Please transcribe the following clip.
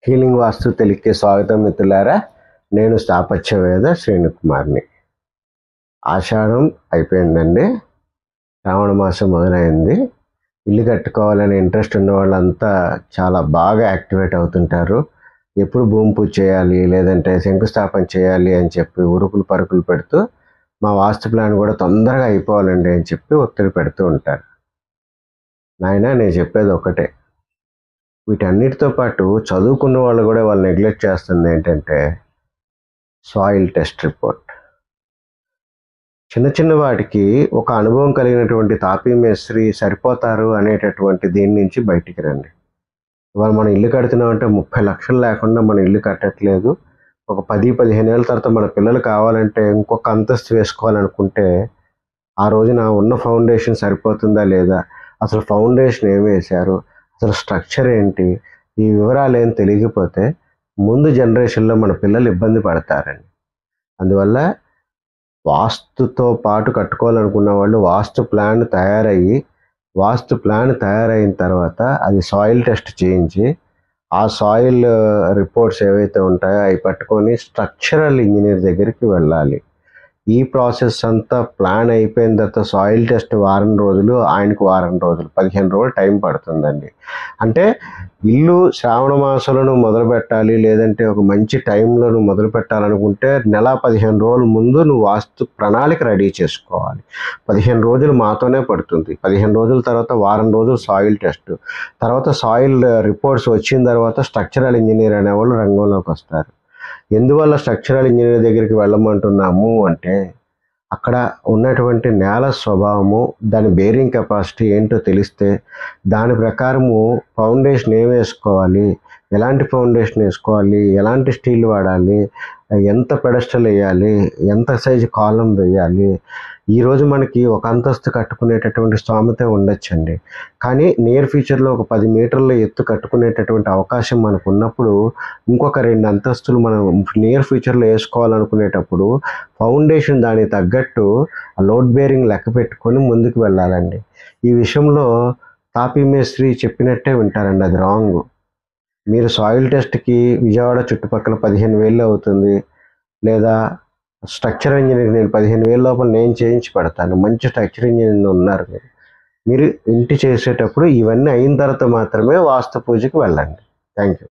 Healing వాస్తు తెలుగుకి స్వాగతం మిత్రులారా. నేను స్థాపత్యవేద శ్రేణుకుమార్ని. ఆషాఢం అయిపోయిందండి, శ్రావణ మాసం మొదలైంది. ఇల్లు కట్టుకోవాలని ఇంట్రెస్ట్ ఉన్న వాళ్ళంతా చాలా బాగా యాక్టివేట్ అవుతుంటారు. ఎప్పుడు భూమి పూజ చేయాలి లేదంటే శంకుస్థాపన చేయాలి అని చెప్పి ఉరుకులు పరుకులు పెడుతూ మా వాస్తు ప్లాన్ కూడా తొందరగా అయిపోవాలండి అని చెప్పి ఒత్తిడి పెడుతూ ఉంటారు. నాయన నేను చెప్పేది ఒకటే, వీటన్నిటితో పాటు చదువుకున్న వాళ్ళు కూడా వాళ్ళు నెగ్లెక్ట్ చేస్తుంది ఏంటంటే సాయిల్ టెస్ట్ రిపోర్ట్. చిన్న చిన్న వాటికి ఒక అనుభవం కలిగినటువంటి తాపీ మేస్త్రి సరిపోతారు అనేటటువంటి దీని నుంచి బయటికి రండి. ఇవాళ మనం ఇల్లు కడుతున్నామంటే 30 లక్షలు లేకుండా మనం ఇల్లు కట్టట్లేదు. ఒక 10-15 ఏళ్ళ తర్వాత మన పిల్లలు కావాలంటే ఇంకొక అంతస్తు వేసుకోవాలనుకుంటే ఆ రోజున ఉన్న ఫౌండేషన్ సరిపోతుందా లేదా, అసలు ఫౌండేషన్ ఏమి వేశారు, అసలు స్ట్రక్చర్ ఏంటి, ఈ వివరాలు ఏం తెలియకపోతే ముందు జనరేషన్లో మన పిల్లలు ఇబ్బంది పడతారండి. అందువల్ల వాస్తుతో పాటు కట్టుకోవాలనుకున్న వాళ్ళు వాస్తు ప్లాన్ తయారైన తర్వాత అది సాయిల్ టెస్ట్ చేయించి ఆ సాయిల్ రిపోర్ట్స్ ఏవైతే ఉంటాయో అవి పట్టుకొని స్ట్రక్చరల్ ఇంజనీర్ దగ్గరికి వెళ్ళాలి. ఈ ప్రాసెస్ అంతా ప్లాన్ అయిపోయిన తర్వాత సాయిల్ టెస్ట్ వారం రోజులు, ఆయనకు వారం రోజులు, 15 రోజులు టైం పడుతుందండి. అంటే ఇల్లు శ్రావణ మాసంలో మొదలు పెట్టాలి లేదంటే ఒక మంచి టైంలో నువ్వు మొదలు పెట్టాలనుకుంటే 15 రోజుల ముందు నువ్వు వాస్తు ప్రణాళిక రెడీ చేసుకోవాలి. 15 రోజులు మాతోనే పడుతుంది. 15 రోజుల తర్వాత వారం రోజులు సాయిల్ టెస్ట్, తర్వాత సాయిల్ రిపోర్ట్స్ వచ్చిన తర్వాత స్ట్రక్చరల్ ఇంజనీర్ అనేవాళ్ళు రంగంలోకి వస్తారు. ఎందువల్ల స్ట్రక్చరల్ ఇంజనీర్ దగ్గరికి వెళ్ళమంటున్నాము అంటే అక్కడ ఉన్నటువంటి నేల స్వభావము, దాని బేరింగ్ కెపాసిటీ ఏంటో తెలిస్తే దాని ప్రకారము ఫౌండేషన్ ఏం వేసుకోవాలి, ఎలాంటి ఫౌండేషన్ వేసుకోవాలి, ఎలాంటి స్టీల్ వాడాలి, ఎంత పెడస్టల్ వేయాలి, ఎంత సైజు కాలం వేయాలి. ఈరోజు మనకి ఒక అంతస్తు కట్టుకునేటటువంటి స్తోమతే ఉండొచ్చండి, కానీ నియర్ ఫ్యూచర్లో ఒక 10 మీటర్ల ఎత్తు కట్టుకునేటటువంటి అవకాశం మనకు ఉన్నప్పుడు ఇంకొక 2 అంతస్తులు మనం నియర్ ఫ్యూచర్లో వేసుకోవాలనుకునేటప్పుడు ఫౌండేషన్ దానికి తగ్గట్టు లోడ్ బేరింగ్ లెక్క పెట్టుకొని ముందుకు వెళ్ళాలండి. ఈ విషయంలో తాపీ మేస్త్రి చెప్పినట్టే వింటారండి, అది రాంగ్. మీరు సాయిల్ టెస్ట్కి విజయవాడ చుట్టుపక్కల 15,000 అవుతుంది, లేదా స్ట్రక్చర్ ఇంజనీర్ నేను 15,000 లోపల నేను చేయించి పెడతాను, మంచి స్ట్రక్చర్ ఇంజనీర్ ఉన్నారు. మీరు ఇంటి చేసేటప్పుడు ఇవన్నీ అయిన తర్వాత మాత్రమే వాస్తు పూజకి వెళ్ళండి. Thank you.